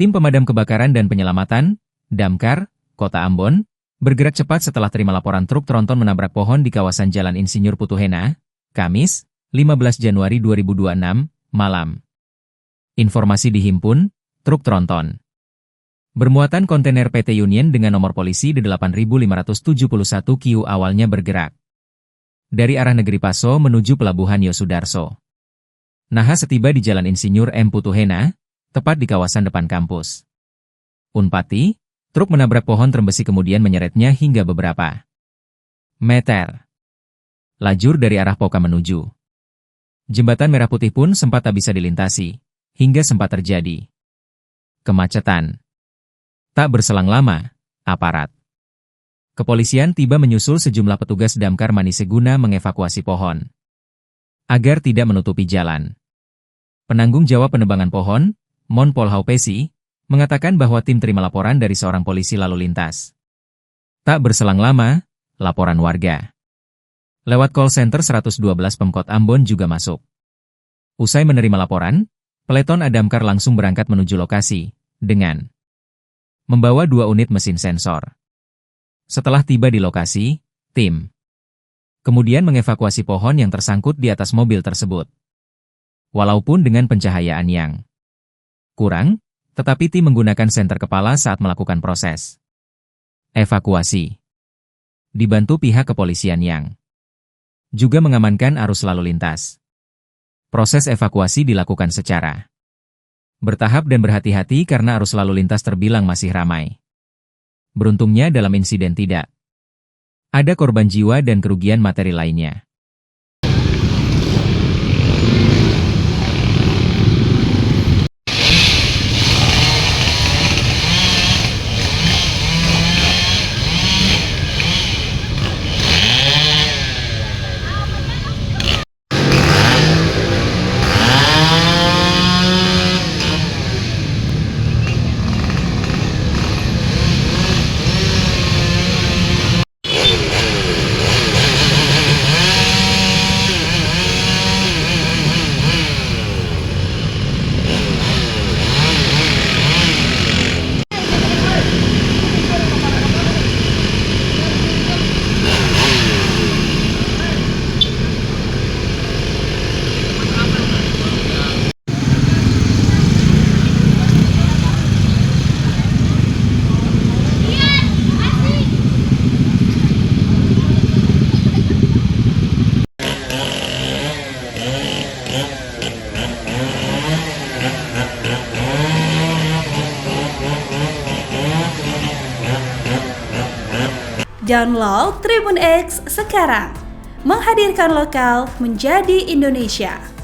Tim Pemadam Kebakaran dan Penyelamatan, Damkar, Kota Ambon, bergerak cepat setelah terima laporan truk tronton menabrak pohon di kawasan Jalan Insinyur Putuhena, Kamis, 15 Januari 2026, malam. Informasi dihimpun, truk tronton bermuatan kontainer PT Union dengan nomor polisi D8571 QU awalnya bergerak dari arah Negeri Paso menuju Pelabuhan Yosudarso. Nahas setiba di Jalan Insinyur M. Putuhena, tepat di kawasan depan kampus Unpati, truk menabrak pohon terembesi kemudian menyeretnya hingga beberapa meter. Lajur dari arah Poka menuju Jembatan Merah Putih pun sempat tak bisa dilintasi, hingga sempat terjadi kemacetan. Tak berselang lama, aparat kepolisian tiba menyusul sejumlah petugas damkar Manise guna mengevakuasi pohon agar tidak menutupi jalan. Penanggung jawab penebangan pohon, Mon Polhau Pesi, mengatakan bahwa tim terima laporan dari seorang polisi lalu lintas. Tak berselang lama, laporan warga lewat call center 112 Pemkot Ambon juga masuk. Usai menerima laporan, peleton Adamkar langsung berangkat menuju lokasi dengan membawa 2 unit mesin sensor. Setelah tiba di lokasi, tim kemudian mengevakuasi pohon yang tersangkut di atas mobil tersebut. Walaupun dengan pencahayaan yang kurang, tetapi tim menggunakan senter kepala saat melakukan proses evakuasi. Dibantu pihak kepolisian yang juga mengamankan arus lalu lintas. Proses evakuasi dilakukan secara bertahap dan berhati-hati karena arus lalu lintas terbilang masih ramai. Beruntungnya dalam insiden tidak ada korban jiwa dan kerugian materi lainnya. Download Tribun X sekarang, menghadirkan lokal menjadi Indonesia.